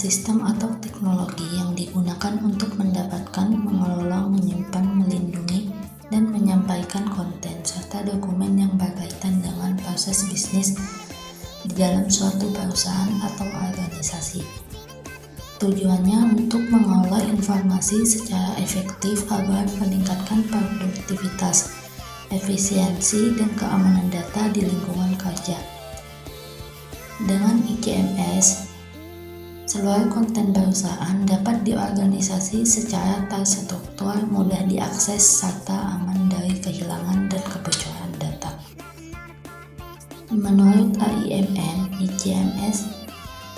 sistem atau teknologi yang digunakan untuk mendapatkan, mengelola, menyimpan, melindungi, dan menyampaikan konten serta dokumen yang berkaitan dengan proses bisnis di dalam suatu perusahaan atau organisasi. Tujuannya untuk mengolah informasi secara efektif agar meningkatkan produktivitas, efisiensi, dan keamanan data di lingkungan kerja. Dengan ICMS, seluruh konten perusahaan dapat diorganisasi secara terstruktur, mudah diakses, serta aman dari kehilangan dan kebocoran data. Menurut AIMN, ICMS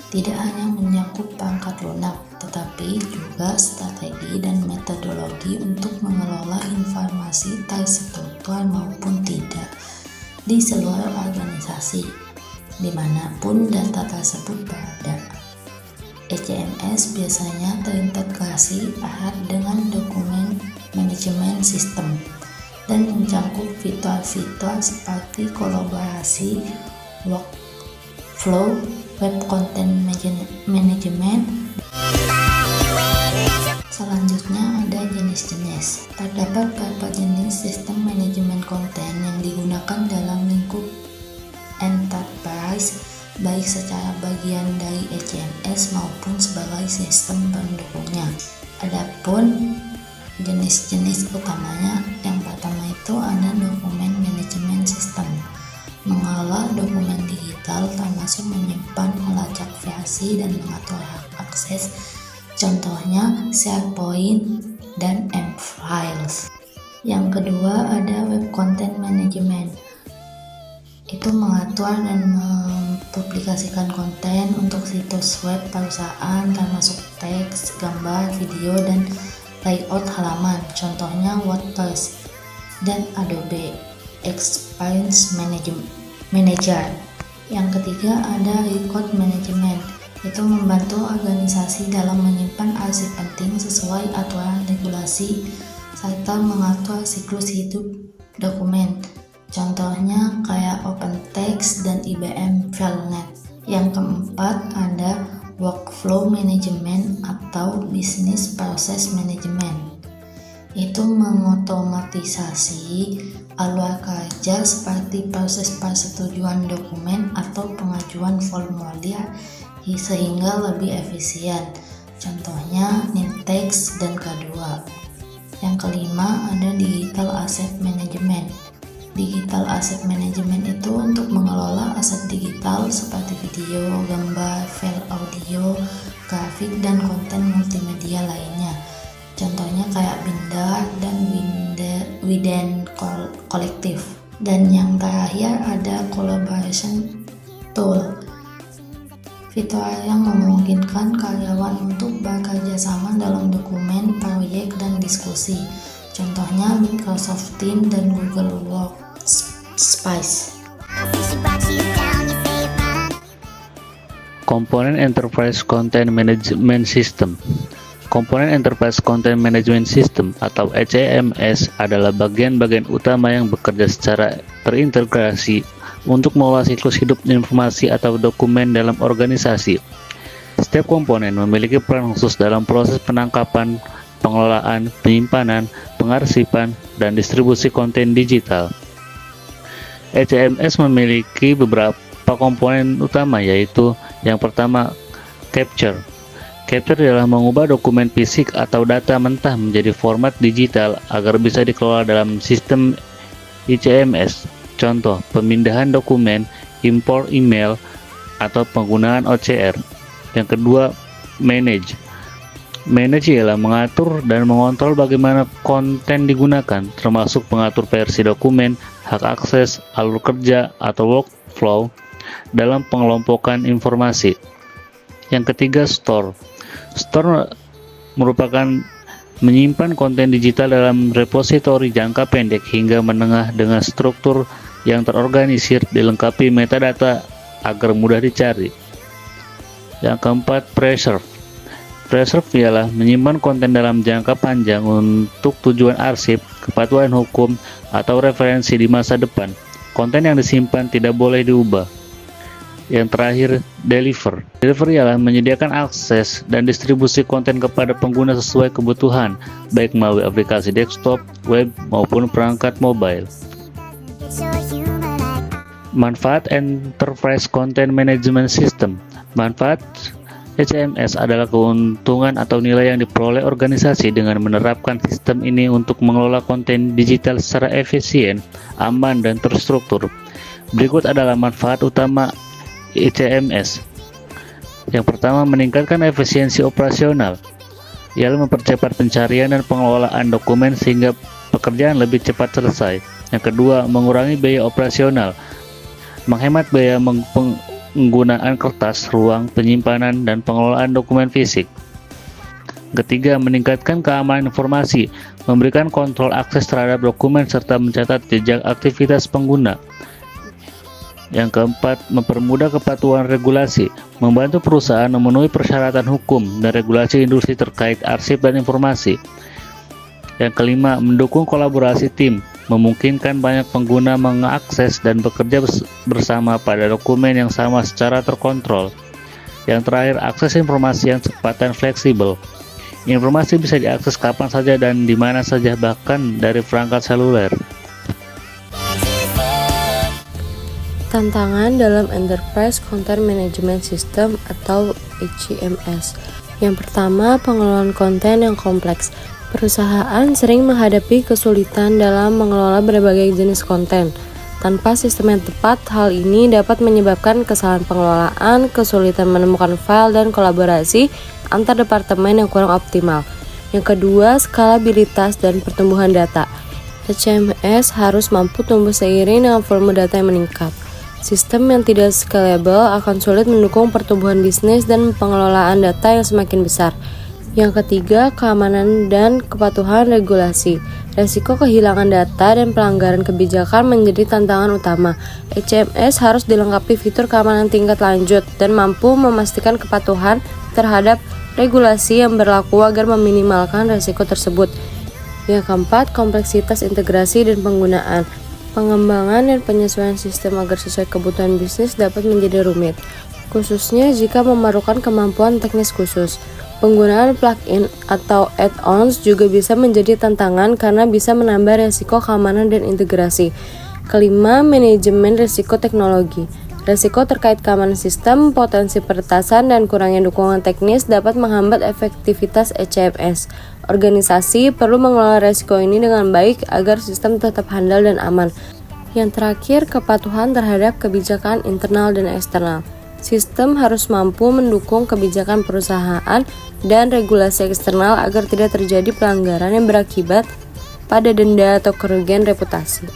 tidak hanya menyangkut perangkat lunak, tetapi juga strategi dan metodologi untuk mengelola informasi terstruktur maupun tidak di seluruh organisasi, dimanapun data tersebut berada. ICMS biasanya terintegrasi erat dengan dokumen manajemen sistem dan mencakup fitur-fitur seperti kolaborasi, workflow, web content management. Selanjutnya ada jenis-jenis. Terdapat beberapa jenis sistem manajemen konten yang digunakan dalam lingkup enterprise, baik secara bagian dari ICMS maupun sebagai sistem pendukungnya. Adapun jenis-jenis utamanya, yang pertama itu ada dokumen manajemen sistem, mengelola dokumen digital termasuk menyimpan, melacak versi, dan mengatur hak akses, contohnya SharePoint dan M-Files. Yang kedua ada web content management, itu mengatur dan mempublikasikan konten untuk situs web perusahaan termasuk teks, gambar, video, dan layout halaman, contohnya WordPress dan Adobe Experience Manager. Yang ketiga ada record management, itu membantu organisasi dalam menyimpan arsip penting sesuai aturan regulasi serta mengatur siklus hidup dokumen, contohnya kayak OpenText dan IBM FileNet. Yang keempat ada workflow management atau business process management, itu mengotomatisasi alur kerja seperti proses persetujuan dokumen atau pengajuan formulir sehingga lebih efisien, contohnya Nintex dan K2. Yang kelima ada digital asset management. Digital asset management itu untuk mengelola aset digital seperti video, gambar, file audio, grafik, dan konten multimedia lainnya, contohnya kayak Binder dan Widen Collective. Dan yang terakhir ada collaboration tool, fitur yang memungkinkan karyawan untuk bekerja sama dalam dokumen, proyek, dan diskusi, contohnya Microsoft Teams dan Google Workspace. Komponen Enterprise Content Management System. Komponen Enterprise Content Management System atau ECMS adalah bagian-bagian utama yang bekerja secara terintegrasi untuk mengolah siklus hidup informasi atau dokumen dalam organisasi. Setiap komponen memiliki peran khusus dalam proses penangkapan, pengelolaan, penyimpanan, pengarsipan, dan distribusi konten digital. ECMS memiliki beberapa komponen utama, yaitu yang pertama, capture. Capture adalah mengubah dokumen fisik atau data mentah menjadi format digital agar bisa dikelola dalam sistem ICMS. Contoh, pemindahan dokumen, import email, atau penggunaan OCR. Yang kedua, manage. Manage ialah mengatur dan mengontrol bagaimana konten digunakan, termasuk mengatur versi dokumen, hak akses, alur kerja, atau workflow dalam pengelompokan informasi. Yang ketiga, store. Store merupakan menyimpan konten digital dalam repositori jangka pendek hingga menengah dengan struktur yang terorganisir, dilengkapi metadata agar mudah dicari. Yang keempat, preserve. Preserve ialah menyimpan konten dalam jangka panjang untuk tujuan arsip, kepatuhan hukum, atau referensi di masa depan. Konten yang disimpan tidak boleh diubah. Yang terakhir, deliver. Deliver ialah menyediakan akses dan distribusi konten kepada pengguna sesuai kebutuhan, baik melalui aplikasi desktop, web, maupun perangkat mobile. Manfaat Enterprise Content Management System. Manfaat ECMS adalah keuntungan atau nilai yang diperoleh organisasi dengan menerapkan sistem ini untuk mengelola konten digital secara efisien, aman, dan terstruktur. Berikut adalah manfaat utama ECMS. Yang pertama, meningkatkan efisiensi operasional. Ialah mempercepat pencarian dan pengelolaan dokumen sehingga pekerjaan lebih cepat selesai. Yang kedua, mengurangi biaya operasional. Menghemat biaya penggunaan kertas, ruang penyimpanan, dan pengelolaan dokumen fisik. Ketiga, meningkatkan keamanan informasi, memberikan kontrol akses terhadap dokumen serta mencatat jejak aktivitas pengguna. Yang keempat, mempermudah kepatuhan regulasi, membantu perusahaan memenuhi persyaratan hukum dan regulasi industri terkait arsip dan informasi. Yang kelima, mendukung kolaborasi tim, memungkinkan banyak pengguna mengakses dan bekerja bersama pada dokumen yang sama secara terkontrol. Yang terakhir, akses informasi yang cepat dan fleksibel. Informasi bisa diakses kapan saja dan di mana saja, bahkan dari perangkat seluler. Tantangan dalam Enterprise Content Management System atau ECMS. Yang pertama, pengelolaan konten yang kompleks. Perusahaan sering menghadapi kesulitan dalam mengelola berbagai jenis konten. Tanpa sistem yang tepat, hal ini dapat menyebabkan kesalahan pengelolaan, kesulitan menemukan file, dan kolaborasi antar departemen yang kurang optimal. Yang kedua, skalabilitas dan pertumbuhan data. ECMS harus mampu tumbuh seiring dengan volume data yang meningkat. Sistem yang tidak scalable akan sulit mendukung pertumbuhan bisnis dan pengelolaan data yang semakin besar. Yang ketiga, keamanan dan kepatuhan regulasi. Resiko kehilangan data dan pelanggaran kebijakan menjadi tantangan utama. ECMS harus dilengkapi fitur keamanan tingkat lanjut dan mampu memastikan kepatuhan terhadap regulasi yang berlaku agar meminimalkan resiko tersebut. Yang keempat, kompleksitas integrasi dan penggunaan. Pengembangan dan penyesuaian sistem agar sesuai kebutuhan bisnis dapat menjadi rumit, khususnya jika memerlukan kemampuan teknis khusus. Penggunaan plugin atau add-ons juga bisa menjadi tantangan karena bisa menambah resiko keamanan dan integrasi. Kelima, manajemen risiko teknologi. Risiko terkait keamanan sistem, potensi peretasan, dan kurangnya dukungan teknis dapat menghambat efektivitas ECMS. Organisasi perlu mengelola risiko ini dengan baik agar sistem tetap handal dan aman. Yang terakhir, kepatuhan terhadap kebijakan internal dan eksternal. Sistem harus mampu mendukung kebijakan perusahaan dan regulasi eksternal agar tidak terjadi pelanggaran yang berakibat pada denda atau kerugian reputasi.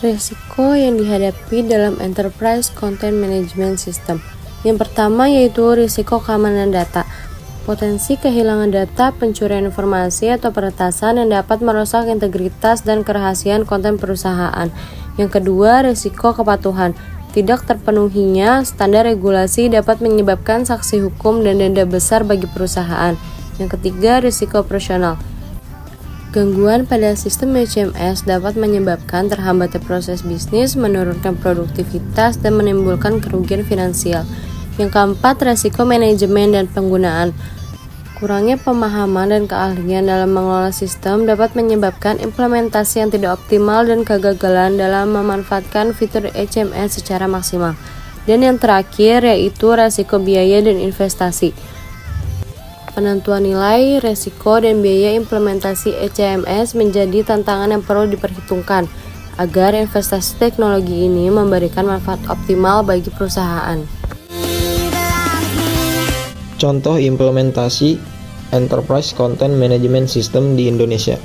Risiko yang dihadapi dalam Enterprise Content Management System. Yang pertama yaitu risiko keamanan data. Potensi kehilangan data, pencurian informasi, atau peretasan yang dapat merusak integritas dan kerahasiaan konten perusahaan. Yang kedua, risiko kepatuhan. Tidak terpenuhinya standar regulasi dapat menyebabkan sanksi hukum dan denda besar bagi perusahaan. Yang ketiga, risiko operasional. Gangguan pada sistem ECMS dapat menyebabkan terhambatnya proses bisnis, menurunkan produktivitas, dan menimbulkan kerugian finansial. Yang keempat, risiko manajemen dan penggunaan. Kurangnya pemahaman dan keahlian dalam mengelola sistem dapat menyebabkan implementasi yang tidak optimal dan kegagalan dalam memanfaatkan fitur ECMS secara maksimal. Dan yang terakhir yaitu risiko biaya dan investasi. Penentuan nilai, risiko, dan biaya implementasi ECMS menjadi tantangan yang perlu diperhitungkan agar investasi teknologi ini memberikan manfaat optimal bagi perusahaan. Contoh implementasi Enterprise Content Management System di Indonesia.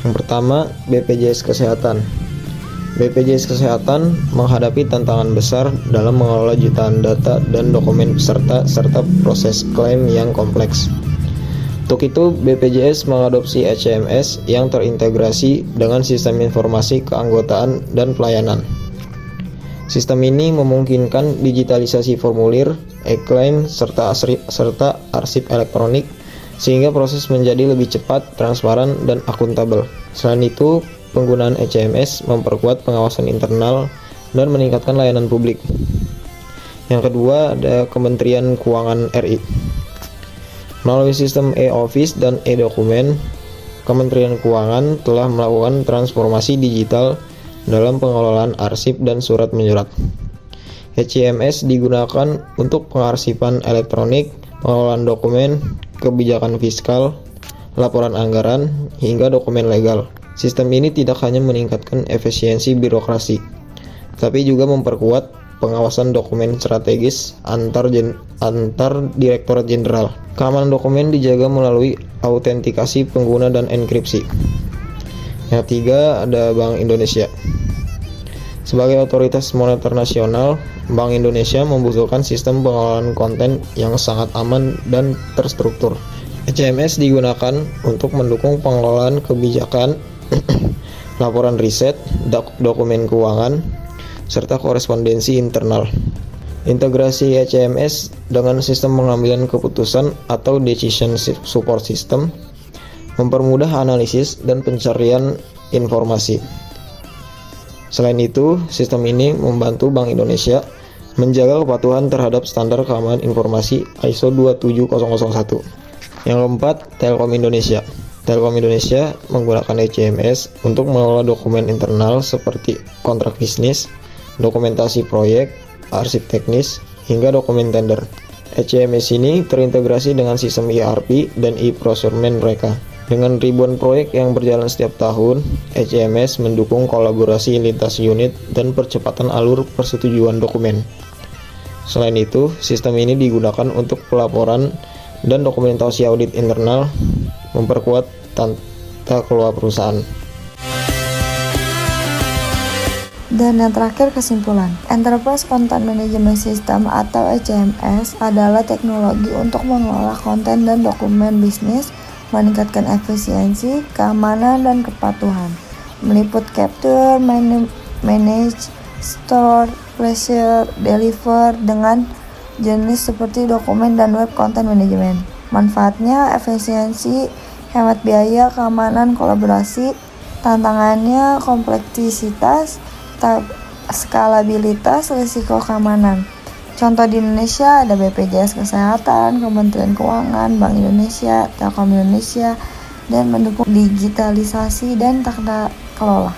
Yang pertama, BPJS Kesehatan. BPJS Kesehatan menghadapi tantangan besar dalam mengelola jutaan data dan dokumen peserta serta proses klaim yang kompleks. Untuk itu, BPJS mengadopsi ECMS yang terintegrasi dengan sistem informasi keanggotaan dan pelayanan. Sistem ini memungkinkan digitalisasi formulir, e-claim, serta arsip elektronik, sehingga proses menjadi lebih cepat, transparan, dan akuntabel. Selain itu, penggunaan ECMS memperkuat pengawasan internal dan meningkatkan layanan publik. Yang kedua ada Kementerian Keuangan RI. Melalui sistem e-office dan e-dokumen, Kementerian Keuangan telah melakukan transformasi digital dalam pengelolaan arsip dan surat menyurat. ECMS digunakan untuk pengarsipan elektronik, pengelolaan dokumen, kebijakan fiskal, laporan anggaran, hingga dokumen legal. Sistem ini tidak hanya meningkatkan efisiensi birokrasi, tapi juga memperkuat pengawasan dokumen strategis antar Direktorat Jenderal. Keamanan dokumen dijaga melalui autentikasi pengguna dan enkripsi. Yang ketiga ada Bank Indonesia. Sebagai otoritas moneter nasional, Bank Indonesia membutuhkan sistem pengelolaan konten yang sangat aman dan terstruktur. ECMS digunakan untuk mendukung pengelolaan kebijakan, laporan riset, dokumen keuangan, serta korespondensi internal. Integrasi ECMS dengan sistem pengambilan keputusan atau Decision Support System mempermudah analisis dan pencarian informasi. Selain itu, sistem ini membantu Bank Indonesia menjaga kepatuhan terhadap standar keamanan informasi ISO 27001. Yang keempat, Telkom Indonesia. Telkom Indonesia menggunakan ECMS untuk mengelola dokumen internal seperti kontrak bisnis, dokumentasi proyek, arsip teknis, hingga dokumen tender. ECMS ini terintegrasi dengan sistem ERP dan e-procurement mereka. Dengan ribuan proyek yang berjalan setiap tahun, ECMS mendukung kolaborasi lintas unit dan percepatan alur persetujuan dokumen. Selain itu, sistem ini digunakan untuk pelaporan dan dokumentasi audit internal, memperkuat tata kelola perusahaan. Dan yang terakhir, kesimpulan. Enterprise Content Management System atau ECMS adalah teknologi untuk mengelola konten dan dokumen bisnis, meningkatkan efisiensi, keamanan, dan kepatuhan. Meliput capture, manage, store, pressure, deliver dengan jenis seperti dokumen dan web content management. Manfaatnya efisiensi, hemat biaya, keamanan, kolaborasi. Tantangannya kompleksitas, skalabilitas, risiko keamanan. Contoh di Indonesia ada BPJS Kesehatan, Kementerian Keuangan, Bank Indonesia, Telkom Indonesia, dan mendukung digitalisasi dan tata kelola.